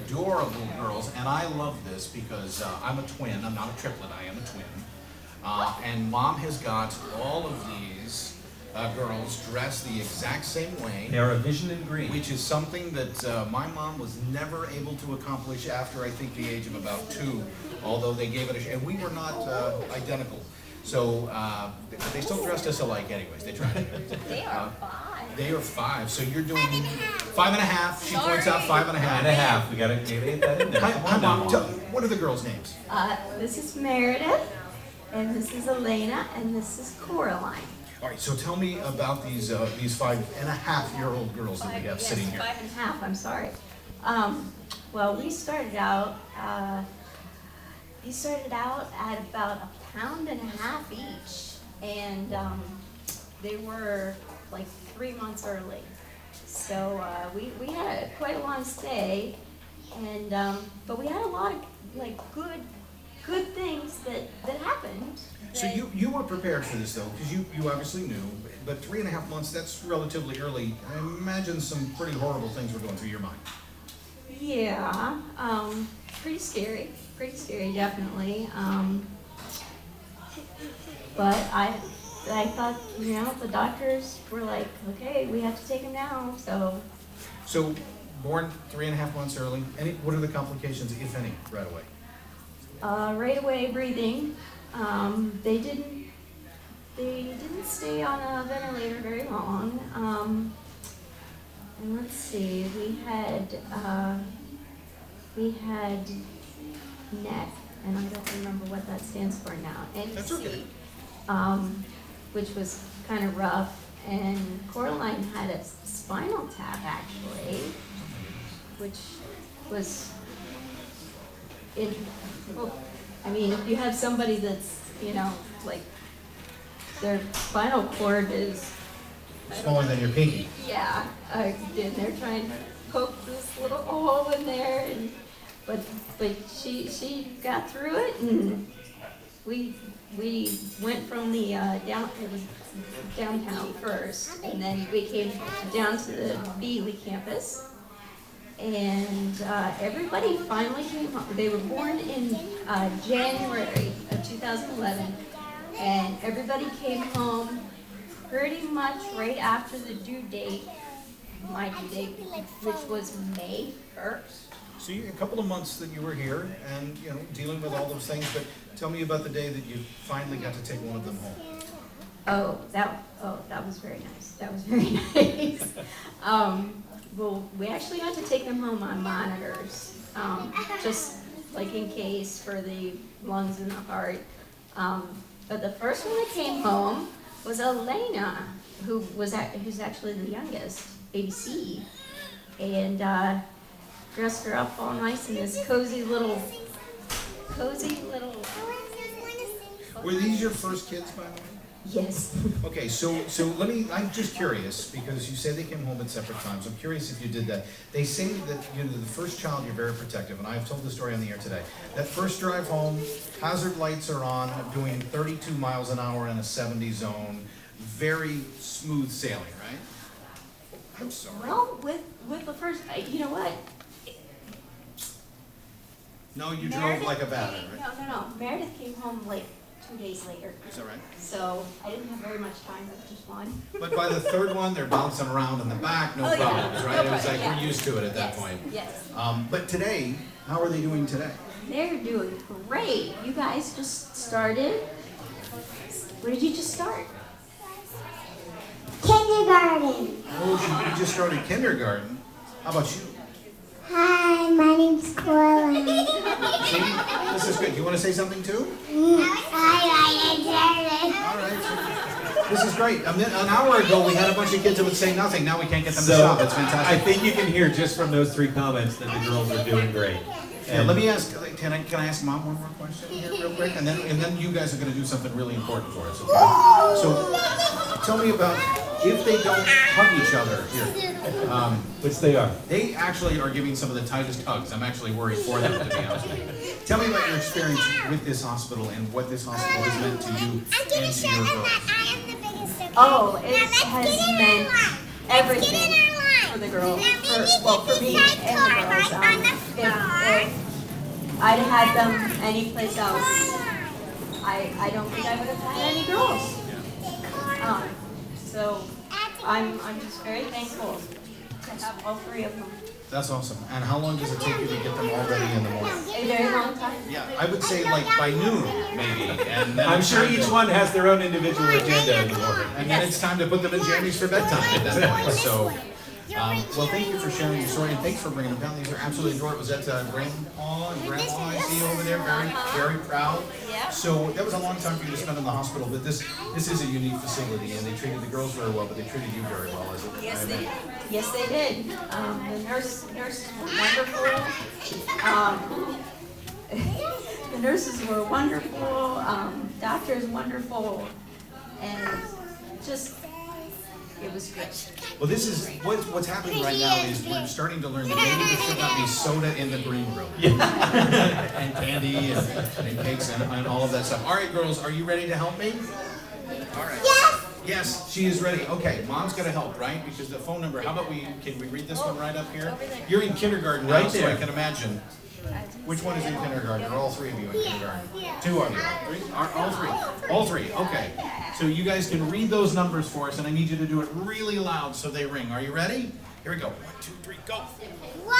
adorable girls, and I love this because I'm a twin. I'm not a triplet, I am a twin. And Mom has got all of these girls dressed the exact same way. They are a vision in green. Which is something that my mom was never able to accomplish after, I think, the age of about 2, although they gave it a and we were not identical. So they still dressed us alike anyways. They tried. They are 5. They are 5. So you're doing 5.5. She points out 5.5. 5.5. We gotta get that in there. Hi, Mom. What are the girls' names? This is Meredith, and this is Elena, and this is Coraline. All right, so tell me about these 5.5-year-old girls that we have sitting here. 5.5. I'm sorry. Well, we started out. He started out at about 1.5 pounds each, and they were like 3 months early. So we had quite a long stay, and but we had a lot of like good things that happened. So you were prepared for this though, because you obviously knew, but 3.5 months, that's relatively early. I imagine some pretty horrible things were going through your mind. Yeah, pretty scary, definitely. But I thought, the doctors were like, okay, we have to take him now, so. So, born 3.5 months early, what are the complications, if any, right away? Right away, breathing. They didn't stay on a ventilator very long. And let's see, we had NEC, and I don't remember what that stands for now. NEC, That's okay. Which was kind of rough. And Coraline had a spinal tap actually, which was I mean, if you have somebody that's, like their spinal cord is Smaller than your pinky. yeah, and they're trying to poke this little hole in there, but she got through it, and we went from the it was downtown first, and then we came down to the Beeley campus. And everybody finally came home. They were born in January of 2011, and everybody came home pretty much right after the due date, my due date, which was May 1st. So a couple of months that you were here and, dealing with all those things, but tell me about the day that you finally got to take one of them home. That was very nice. That was very nice. Well, we actually got to take them home on monitors, just like in case for the lungs and the heart. But the first one that came home was Elena, who's actually the youngest, ABC, and dressed her up all nice in this cozy little. Were these your first kids, by the way? Yes. Okay, so I'm just curious, because you said they came home at separate times. I'm curious if you did that. They say that, the first child, you're very protective, and I've told the story on the air today. That first drive home, hazard lights are on, doing 32 miles an hour in a 70 zone, very smooth sailing, right? I'm sorry. Well, with the first, you know what? No, you drove like a bat, right? No. Meredith came home like 2 days later. Is that right? So I didn't have very much time with just one. But by the third one, they're bouncing around in the back, no problems, right? It was like, we're used to it at that point. Yes. But today, how are they doing today? They're doing great. You guys just started. Where did you just start? Kindergarten. Oh, you just started kindergarten. How about you? Hi, my name's Coraline. See, this is good. You want to say something too? All right. This is great. An hour ago, we had a bunch of kids that would say nothing. Now we can't get them to stop. It's fantastic. I think you can hear just from those 3 comments that the girls are doing great. Yeah, let me ask. Can I ask Mom one more question here, real quick, and then you guys are going to do something really important for us. Okay? So, tell me about if they don't hug each other here. Which they are. They actually are giving some of the tightest hugs. I'm actually worried for them, to be honest with you. Tell me about your experience with this hospital and what this hospital has meant to you and to your girls. Oh, it has meant everything for the girls, for me and the girls, if I'd had them anyplace else, I don't think I would have had any girls. So I'm just very thankful to have all three of them. That's awesome. And how long does it take you to get them all ready in the morning? A very long time. Yeah, I would say like by noon, maybe. And then I'm it's sure time each to- one has their own individual agenda in the morning. And then it's time to put them in jammies for bedtime at that point. So, well, thank you for sharing your story and thanks for bringing them down. These are absolutely adorable. Was that Grandpa and Grandma I see over there? Very, very proud. Yep. So that was a long time for you to spend in the hospital, but this is a unique facility, and they treated the girls very well, but they treated you very well, as it? Yes, they did. Yes, they did. The nurses were wonderful. The nurses were wonderful. Doctors wonderful, and just it was great. Well, this is what's happening right now is we're starting to learn that maybe there should not be soda in the green room. And candy and cakes and all of that stuff. All right, girls, are you ready to help me? All right. Yes. Yes, she is ready. Okay, Mom's gonna help, right? Because the phone number, how about can we read this one right up here? Over there. You're in kindergarten now, Right so I there. can imagine. Which one is in kindergarten? Are all three of you in kindergarten? Two of you. Three? All three? All three, okay. So you guys can read those numbers for us, and I need you to do it really loud so they ring. Are you ready? Here we go. 1, 2, 3, go. 1,